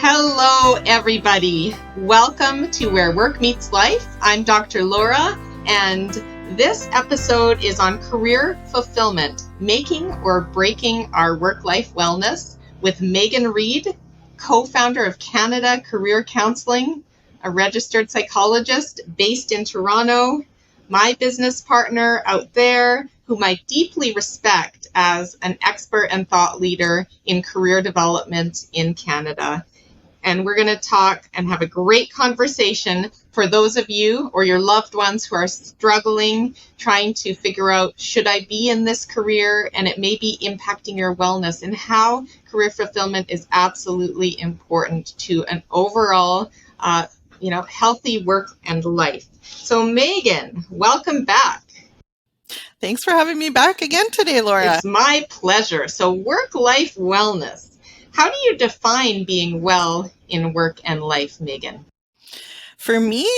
Hello, everybody. Welcome to Where Work Meets Life. I'm Dr. Laura, and this episode is on career fulfillment, making or breaking our work-life wellness with Meghan Reid, co-founder of Canada Career Counselling, a registered psychologist based in Toronto, my business partner out there, whom I deeply respect as an expert and thought leader in career development in Canada. And we're going to talk and have a great conversation for those of you or your loved ones who are struggling, trying to figure out, should I be in this career? And it may be impacting your wellness, and how career fulfillment is absolutely important to an overall, healthy work and life. So Meghan, welcome back. Thanks for having me back again today, Laura. It's my pleasure. So work-life wellness. How do you define being well in work and life, Meghan? For me,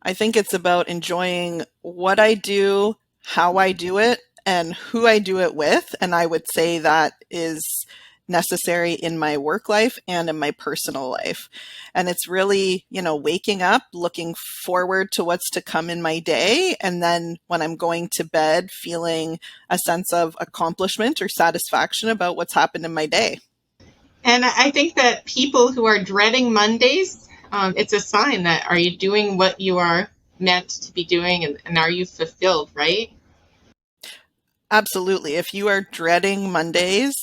I think it's about enjoying what I do, how I do it, and who I do it with. And I would say that is necessary in my work life and in my personal life. And it's really, waking up, looking forward to what's to come in my day. And then when I'm going to bed, feeling a sense of accomplishment or satisfaction about what's happened in my day. And I think that people who are dreading Mondays, it's a sign that, are you doing what you are meant to be doing, and are you fulfilled, right? Absolutely. If you are dreading Mondays,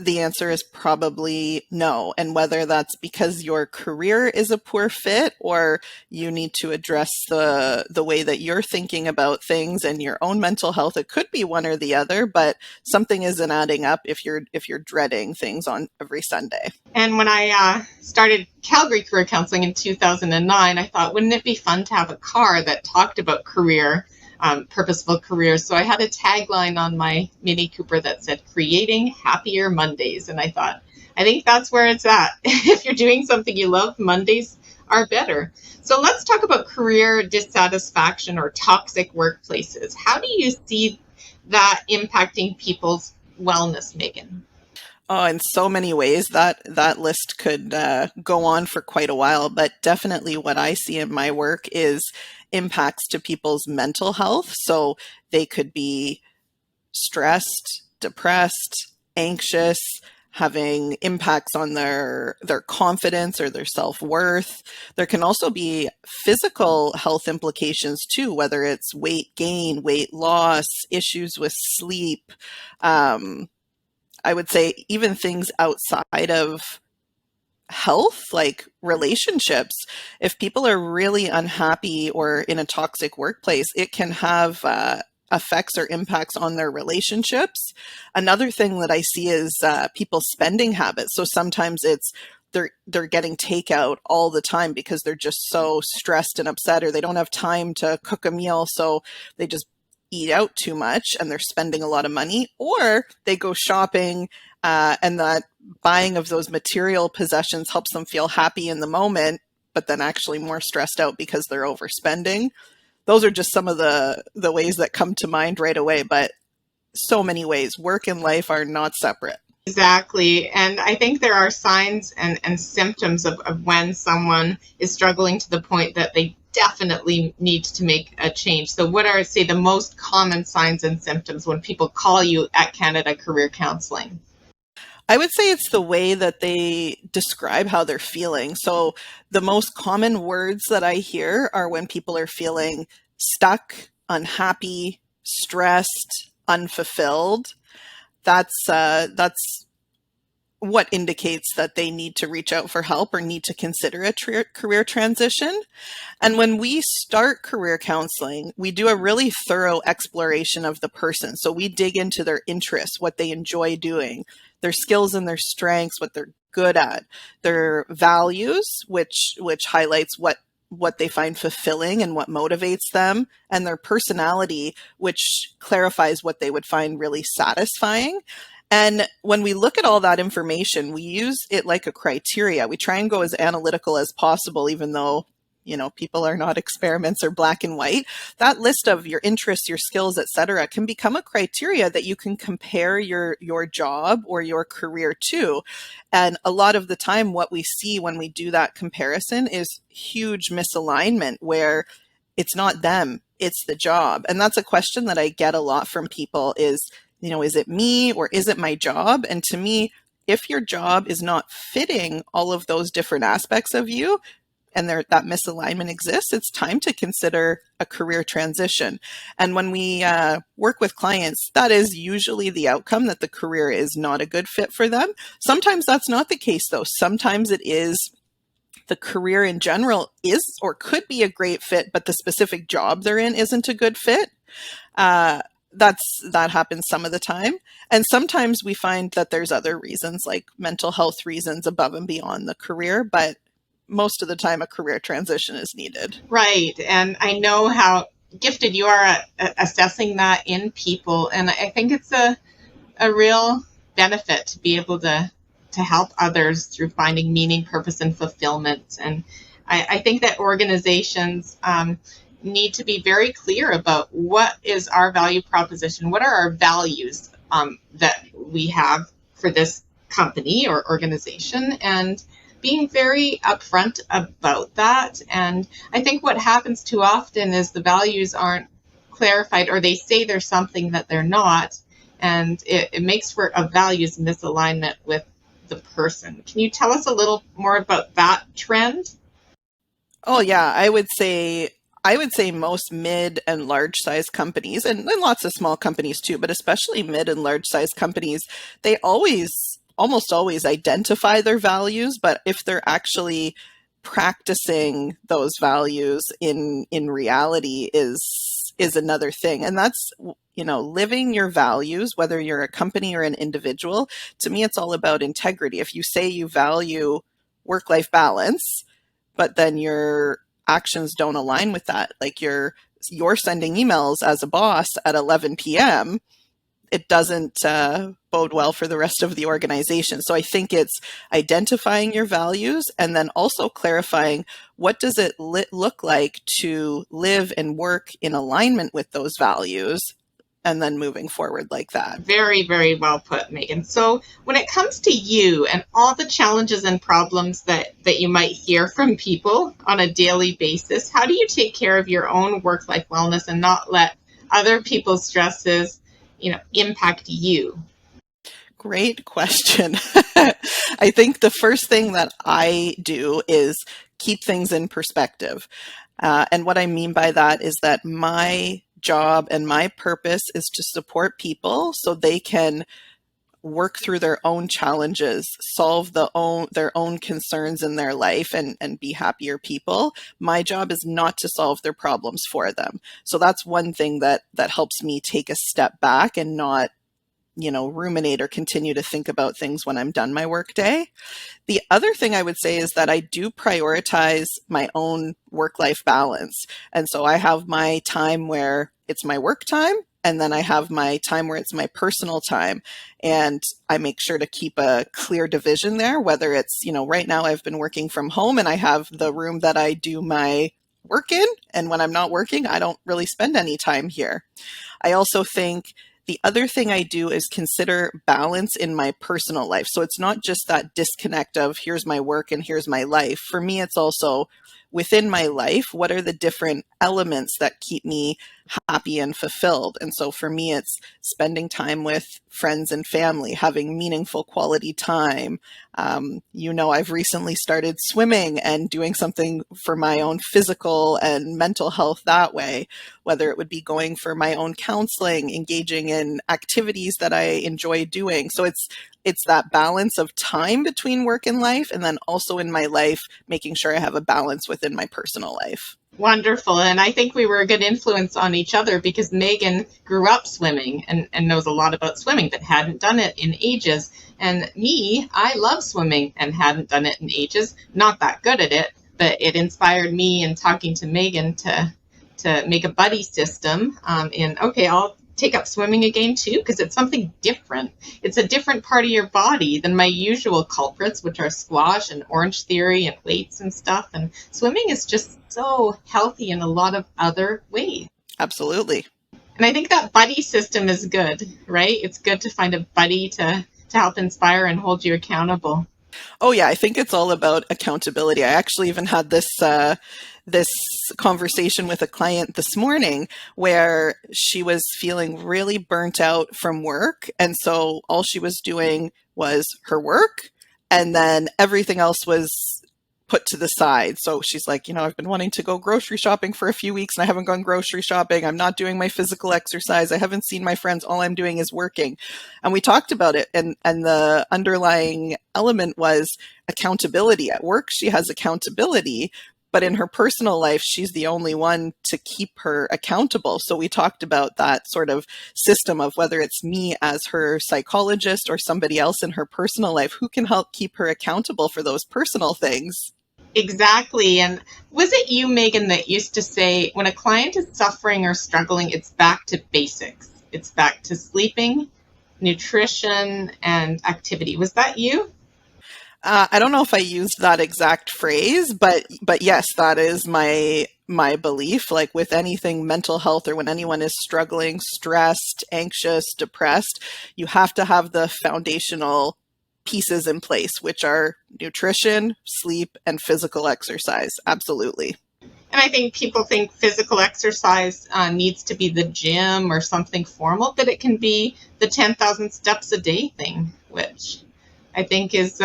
the answer is probably no. And whether that's because your career is a poor fit, or you need to address the way that you're thinking about things and your own mental health, it could be one or the other, but something isn't adding up if you're dreading things on every Sunday. And when I started Calgary Career Counselling in 2009, I thought, wouldn't it be fun to have a car that talked about career, purposeful careers? So I had a tagline on my Mini Cooper that said, "Creating Happier Mondays." And I thought, I think that's where it's at. If you're doing something you love, Mondays are better. So let's talk about career dissatisfaction or toxic workplaces. How do you see that impacting people's wellness, Meghan? Oh, in so many ways. That list could go on for quite a while, but definitely what I see in my work is impacts to people's mental health. So they could be stressed, depressed, anxious, having impacts on their confidence or their self-worth. There can also be physical health implications too, whether it's weight gain, weight loss, issues with sleep. I would say even things outside of health, like relationships. If people are really unhappy or in a toxic workplace, it can have effects or impacts on their relationships. Another thing that I see is people's spending habits. So sometimes it's they're getting takeout all the time because they're just so stressed and upset, or they don't have time to cook a meal, so they just eat out too much and they're spending a lot of money, or they go shopping and that buying of those material possessions helps them feel happy in the moment, but then actually more stressed out because they're overspending. Those are just some of the ways that come to mind right away, but so many ways. Work and life are not separate. Exactly. And I think there are signs and symptoms of when someone is struggling to the point that they definitely need to make a change. So what are, say, the most common signs and symptoms when people call you at Canada Career Counselling? I would say it's the way that they describe how they're feeling. So the most common words that I hear are when people are feeling stuck, unhappy, stressed, unfulfilled. That's what indicates that they need to reach out for help or need to consider a career transition. And when we start career counseling, we do a really thorough exploration of the person. So we dig into their interests, what they enjoy doing, their skills and their strengths, what they're good at, their values, which highlights what they find fulfilling and what motivates them, and their personality, which clarifies what they would find really satisfying. And when we look at all that information, we use it like a criteria. We try and go as analytical as possible, even though, people are not experiments or black and white. That list of your interests, your skills, etc., can become a criteria that you can compare your job or your career to. And a lot of the time, what we see when we do that comparison is huge misalignment where it's not them, it's the job. And that's a question that I get a lot from people is, is it me or is it my job? And to me, if your job is not fitting all of those different aspects of you and that misalignment exists, it's time to consider a career transition. And when we work with clients, that is usually the outcome, that the career is not a good fit for them. Sometimes that's not the case, though. Sometimes it is the career in general is or could be a great fit, but the specific job they're in isn't a good fit. That happens some of the time. And sometimes we find that there's other reasons, like mental health reasons above and beyond the career, but most of the time a career transition is needed. Right. And I know how gifted you are at assessing that in people. And I think it's a real benefit to be able to help others through finding meaning, purpose, and fulfillment. And I think that organizations need to be very clear about what is our value proposition, what are our values that we have for this company or organization, and being very upfront about that. And I think what happens too often is the values aren't clarified, or they say there's something that they're not, and it makes for a values misalignment with the person. Can you tell us a little more about that trend? Oh yeah, I would say most mid and large size companies, and lots of small companies too, but especially mid and large size companies, they almost always identify their values, but if they're actually practicing those values in reality is another thing. And that's, living your values, whether you're a company or an individual. To me, it's all about integrity. If you say you value work-life balance, but then your actions don't align with that, like you're sending emails as a boss at 11 p.m., it doesn't bode well for the rest of the organization. So I think it's identifying your values and then also clarifying, what does it look like to live and work in alignment with those values, and then moving forward like that. Very, very well put, Megan. So when it comes to you and all the challenges and problems that you might hear from people on a daily basis, how do you take care of your own work-life wellness and not let other people's stresses impact you? Great question. I think the first thing that I do is keep things in perspective. And what I mean by that is that my job and my purpose is to support people so they can work through their own challenges, solve their own concerns in their life, and be happier people. My job is not to solve their problems for them. So that's one thing that helps me take a step back and not, ruminate or continue to think about things when I'm done my workday. The other thing I would say is that I do prioritize my own work-life balance. And so I have my time where it's my work time, and then I have my time where it's my personal time. And I make sure to keep a clear division there, whether it's, right now I've been working from home and I have the room that I do my work in. And when I'm not working, I don't really spend any time here. I also think the other thing I do is consider balance in my personal life. So it's not just that disconnect of here's my work and here's my life. For me, it's also within my life, what are the different elements that keep me happy and fulfilled? And so for me, it's spending time with friends and family, having meaningful quality time. I've recently started swimming and doing something for my own physical and mental health that way, whether it would be going for my own counseling, engaging in activities that I enjoy doing. So it's that balance of time between work and life, and then also in my life, making sure I have a balance within my personal life. Wonderful. And I think we were a good influence on each other because Megan grew up swimming and knows a lot about swimming, but hadn't done it in ages. And me, I love swimming and hadn't done it in ages. Not that good at it, but it inspired me in talking to Megan to make a buddy system I'll take up swimming again too, because it's something different. It's a different part of your body than my usual culprits, which are squash and Orange Theory and weights and stuff. And swimming is just so healthy in a lot of other ways. Absolutely. And I think that buddy system is good, right? It's good to find a buddy to help inspire and hold you accountable. Oh yeah, I think it's all about accountability. I actually even had this conversation with a client this morning where she was feeling really burnt out from work, and so all she was doing was her work, and then everything else was put to the side. So she's like, I've been wanting to go grocery shopping for a few weeks and I haven't gone grocery shopping. I'm not doing my physical exercise. I haven't seen my friends. All I'm doing is working. And we talked about it. And the underlying element was accountability. At work, she has accountability, but in her personal life, she's the only one to keep her accountable. So we talked about that sort of system of whether it's me as her psychologist or somebody else in her personal life who can help keep her accountable for those personal things. Exactly. And was it you, Megan, that used to say when a client is suffering or struggling, it's back to basics? It's back to sleeping, nutrition, and activity. Was that you? I don't know if I used that exact phrase, but yes, that is my belief. Like with anything mental health or when anyone is struggling, stressed, anxious, depressed, you have to have the foundational pieces in place, which are nutrition, sleep, and physical exercise. Absolutely. And I think people think physical exercise needs to be the gym or something formal, but it can be the 10,000 steps a day thing, which I think is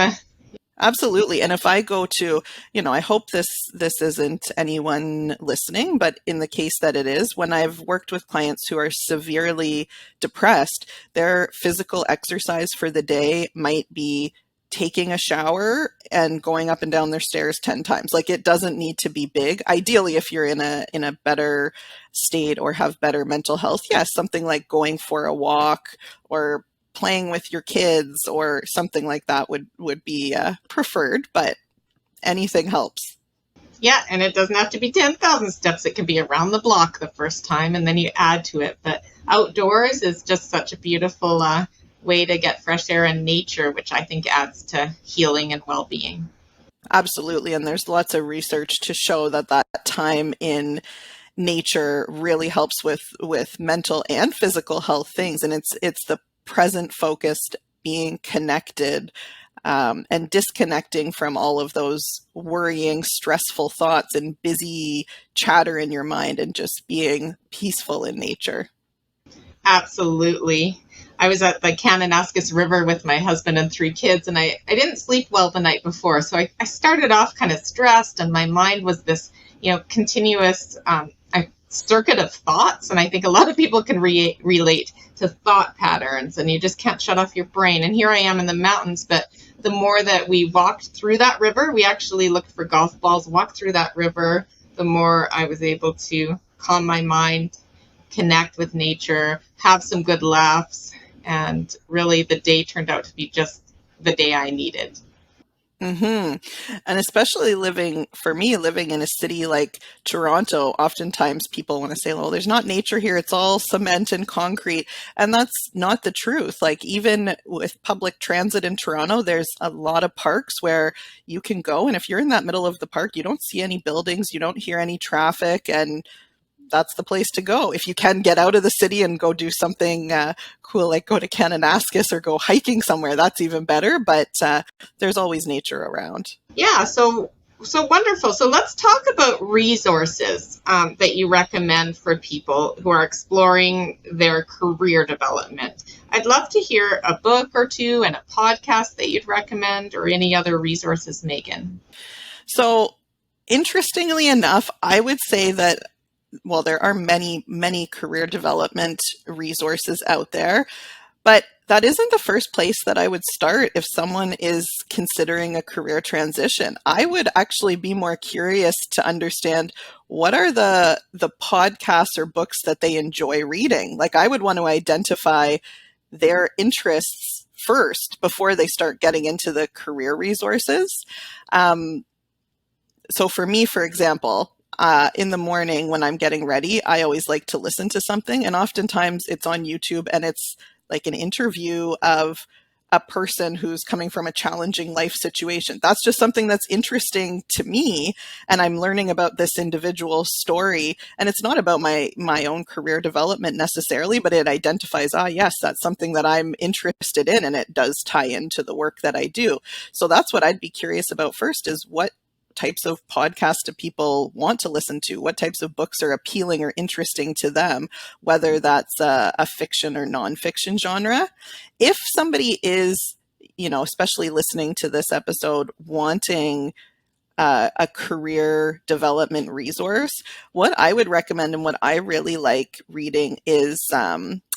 Absolutely. And if I go to, I hope this isn't anyone listening, but in the case that it is, when I've worked with clients who are severely depressed, their physical exercise for the day might be taking a shower and going up and down their stairs 10 times. Like it doesn't need to be big. Ideally, if you're in a better state or have better mental health, yes, something like going for a walk or playing with your kids or something like that would be preferred, but anything helps. Yeah, and it doesn't have to be 10,000 steps. It can be around the block the first time, and then you add to it. But outdoors is just such a beautiful way to get fresh air and nature, which I think adds to healing and well-being. Absolutely, and there's lots of research to show that time in nature really helps with mental and physical health things, and it's the present focused, being connected, and disconnecting from all of those worrying, stressful thoughts and busy chatter in your mind and just being peaceful in nature. Absolutely. I was at the Kananaskis River with my husband and 3 kids, and I didn't sleep well the night before. So I started off kind of stressed, and my mind was this, continuous circuit of thoughts. And I think a lot of people can relate to thought patterns, and you just can't shut off your brain. And here I am in the mountains, but the more that we walked through that river, we actually looked for golf balls, walked through that river, the more I was able to calm my mind, connect with nature, have some good laughs, and really the day turned out to be just the day I needed. Mm-hmm. And especially living in a city like Toronto, oftentimes people want to say, well, there's not nature here. It's all cement and concrete. And that's not the truth. Like even with public transit in Toronto, there's a lot of parks where you can go. And if you're in that middle of the park, you don't see any buildings, you don't hear any traffic, and that's the place to go. If you can get out of the city and go do something cool, like go to Kananaskis or go hiking somewhere, that's even better. But there's always nature around. Yeah, so wonderful. So let's talk about resources that you recommend for people who are exploring their career development. I'd love to hear a book or two and a podcast that you'd recommend, or any other resources, Megan. So interestingly enough, I would say that there are many, many career development resources out there, but that isn't the first place that I would start if someone is considering a career transition. I would actually be more curious to understand what are the podcasts or books that they enjoy reading. Like I would want to identify their interests first before they start getting into the career resources. So for me, for example, in the morning when I'm getting ready, I always like to listen to something. And oftentimes it's on YouTube and it's like an interview of a person who's coming from a challenging life situation. That's just something that's interesting to me. And I'm learning about this individual story. And it's not about my own career development necessarily, but it identifies, yes, that's something that I'm interested in. And it does tie into the work that I do. So that's what I'd be curious about first, is what types of podcasts do people want to listen to? What types of books are appealing or interesting to them, whether that's a fiction or nonfiction genre? If somebody is, especially listening to this episode, wanting a career development resource, what I would recommend and what I really like reading is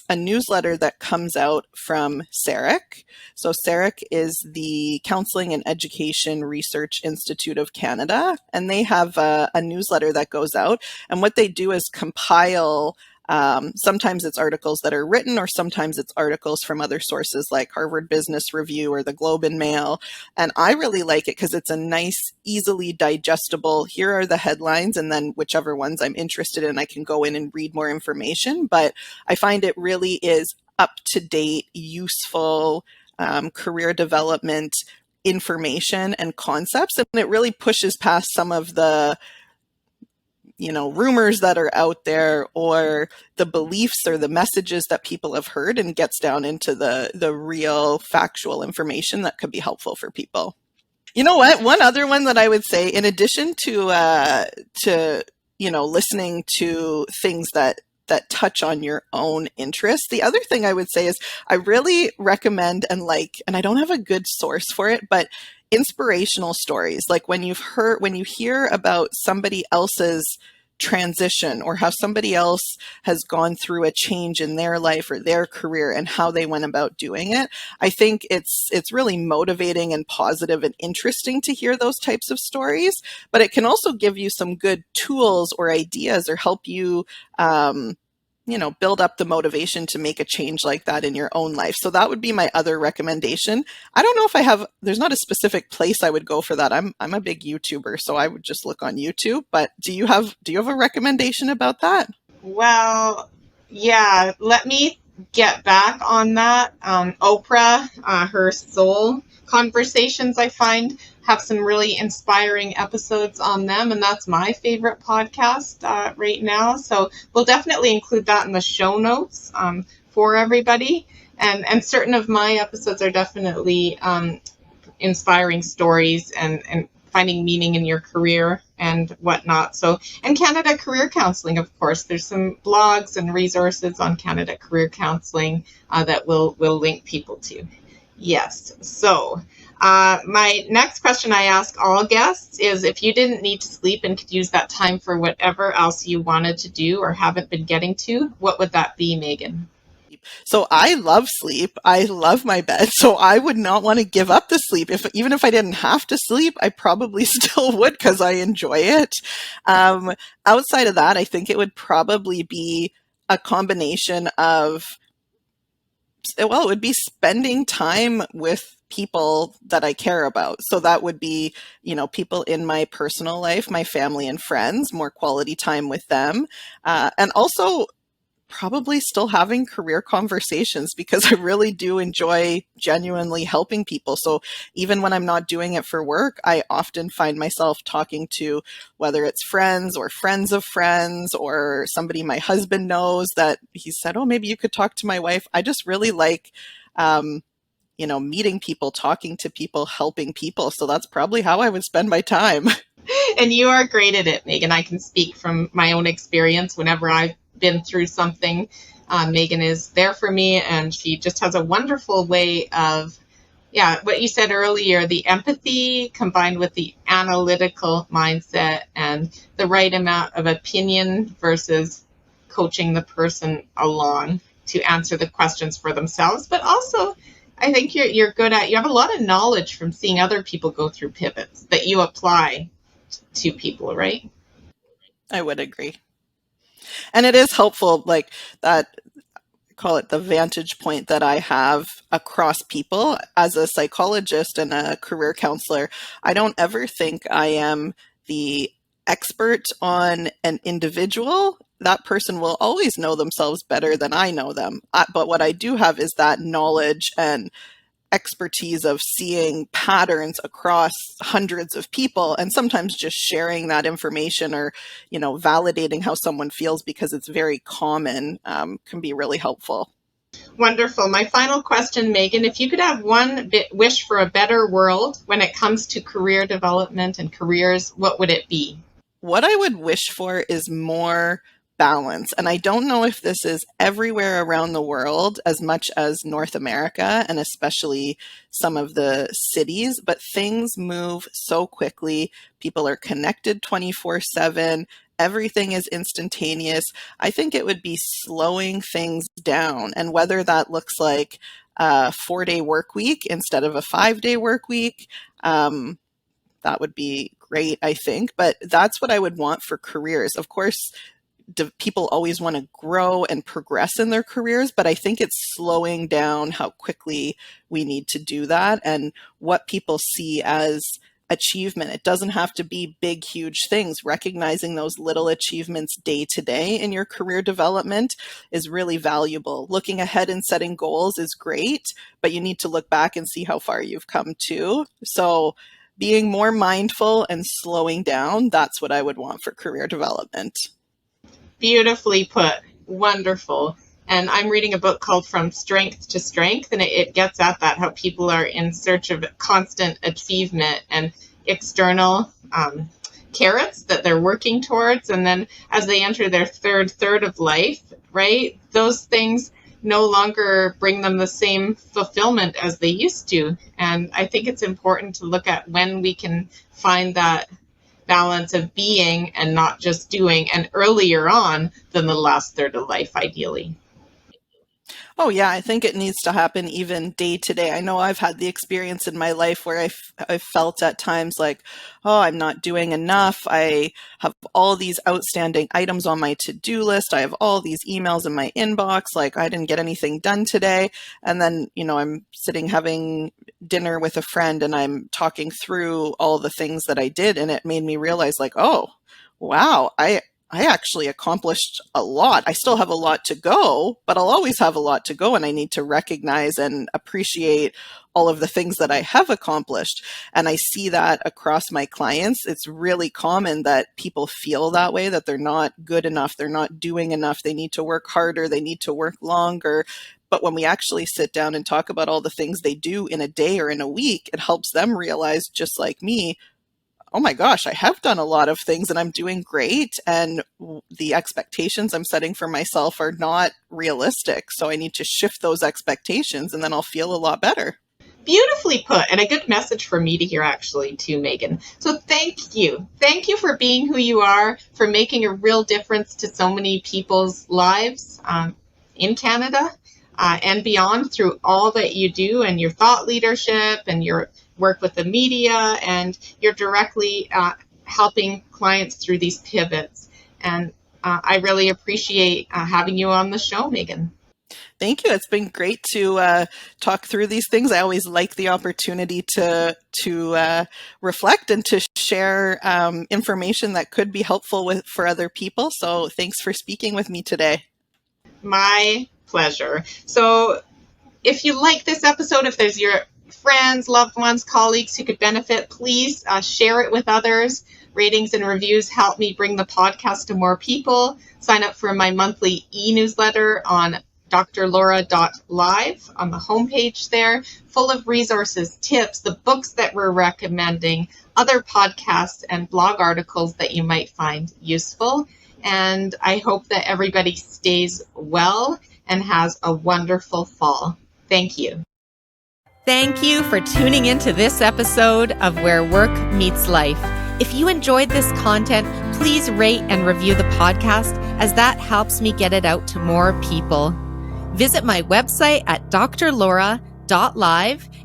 a newsletter that comes out from SARIC. So SARIC is the Counseling and Education Research Institute of Canada, and they have a newsletter that goes out. And what they do is compile sometimes it's articles that are written, or sometimes it's articles from other sources like Harvard Business Review or the Globe and Mail. And I really like it because it's a nice, easily digestible, here are the headlines, and then whichever ones I'm interested in, I can go in and read more information. But I find it really is up-to-date, useful career development information and concepts. And it really pushes past some of the rumors that are out there, or the beliefs or the messages that people have heard, and gets down into the real factual information that could be helpful for people. You know what? One other one that I would say, in addition to listening to things that touch on your own interests, the other thing I would say is I really recommend and I don't have a good source for it, but inspirational stories. Like when you hear about somebody else's transition, or how somebody else has gone through a change in their life or their career and how they went about doing it. I think it's really motivating and positive and interesting to hear those types of stories, but it can also give you some good tools or ideas, or help you build up the motivation to make a change like that in your own life. So that would be my other recommendation. I don't know if there's not a specific place I would go for that. I'm a big YouTuber, so I would just look on YouTube. But do you have a recommendation about that? Well, yeah, let me get back on that. Oprah, her Soul conversations, I find, have some really inspiring episodes on them, and that's my favorite podcast right now. So we'll definitely include that in the show notes for everybody. And certain of my episodes are definitely inspiring stories and finding meaning in your career and whatnot. So, and Canada Career Counselling, of course, there's some blogs and resources on Canada Career Counselling that we'll link people to. Yes. So, my next question I ask all guests is, if you didn't need to sleep and could use that time for whatever else you wanted to do or haven't been getting to, what would that be, Megan? So I love sleep. I love my bed. So I would not want to give up the sleep. Even if I didn't have to sleep, I probably still would, because I enjoy it. Outside of that, I think it would probably be a combination of, it would be spending time with people that I care about. So that would be, people in my personal life, my family and friends, more quality time with them. And also probably still having career conversations, because I really do enjoy genuinely helping people. So even when I'm not doing it for work, I often find myself talking to, whether it's friends or friends of friends, or somebody my husband knows that he said, oh, maybe you could talk to my wife. I just really like, meeting people, talking to people, helping people. So that's probably how I would spend my time. And you are great at it, Megan. I can speak from my own experience. Whenever I've been through something, Megan is there for me, and she just has a wonderful way of, what you said earlier, the empathy combined with the analytical mindset and the right amount of opinion versus coaching the person along to answer the questions for themselves. But also, I think you're good at, you have a lot of knowledge from seeing other people go through pivots that you apply to people, right? I would agree. And it is helpful, like that, call it the vantage point that I have across people as a psychologist and a career counselor. I don't ever think I am the expert on an individual, that person will always know themselves better than I know them. But what I do have is that knowledge and expertise of seeing patterns across hundreds of people, and sometimes just sharing that information or, validating how someone feels because it's very common, can be really helpful. Wonderful. My final question, Meghan, if you could have one wish for a better world when it comes to career development and careers, what would it be? What I would wish for is more balance. And I don't know if this is everywhere around the world as much as North America and especially some of the cities, but things move so quickly. People are connected 24/7. Everything is instantaneous. I think it would be slowing things down. And whether that looks like a 4-day work week instead of a 5-day work week, that would be great, I think. But that's what I would want for careers. Of course, people always want to grow and progress in their careers, but I think it's slowing down how quickly we need to do that and what people see as achievement. It doesn't have to be big, huge things. Recognizing those little achievements day to day in your career development is really valuable. Looking ahead and setting goals is great, but you need to look back and see how far you've come too. So being more mindful and slowing down, that's what I would want for career development. Beautifully put. Wonderful. And I'm reading a book called From Strength to Strength, and it gets at that, how people are in search of constant achievement and external carrots that they're working towards. And then as they enter their third of life, right, those things no longer bring them the same fulfillment as they used to. And I think it's important to look at when we can find that balance of being and not just doing, and earlier on than the last third of life, ideally. Oh, yeah, I think it needs to happen even day to day. I know I've had the experience in my life where I've felt at times like, oh, I'm not doing enough. I have all these outstanding items on my to-do list. I have all these emails in my inbox, like I didn't get anything done today. And then, I'm sitting having dinner with a friend and I'm talking through all the things that I did. And it made me realize like, oh, wow, I actually accomplished a lot. I still have a lot to go, but I'll always have a lot to go. And I need to recognize and appreciate all of the things that I have accomplished. And I see that across my clients. It's really common that people feel that way, that they're not good enough. They're not doing enough. They need to work harder. They need to work longer. But when we actually sit down and talk about all the things they do in a day or in a week, it helps them realize, just like me, oh my gosh, I have done a lot of things and I'm doing great. And the expectations I'm setting for myself are not realistic. So I need to shift those expectations and then I'll feel a lot better. Beautifully put, and a good message for me to hear, actually, too, Meghan. So thank you. Thank you for being who you are, for making a real difference to so many people's lives in Canada and beyond, through all that you do and your thought leadership and your work with the media, and you're directly helping clients through these pivots. And I really appreciate having you on the show, Meghan. Thank you. It's been great to talk through these things. I always like the opportunity to reflect and to share information that could be helpful for other people. So thanks for speaking with me today. My pleasure. So if you like this episode, if there's your friends, loved ones, colleagues who could benefit, please share it with others. Ratings and reviews help me bring the podcast to more people. Sign up for my monthly e-newsletter on drlaura.live on the homepage there, full of resources, tips, the books that we're recommending, other podcasts and blog articles that you might find useful. And I hope that everybody stays well and has a wonderful fall. Thank you. Thank you for tuning into this episode of Where Work Meets Life. If you enjoyed this content, please rate and review the podcast, as that helps me get it out to more people. Visit my website at drlaura.live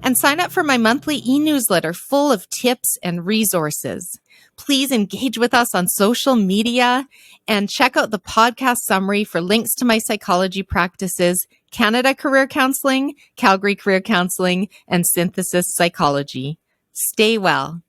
and sign up for my monthly e-newsletter full of tips and resources. Please engage with us on social media and check out the podcast summary for links to my psychology practices, Canada Career Counselling, Calgary Career Counselling, and Synthesis Psychology. Stay well.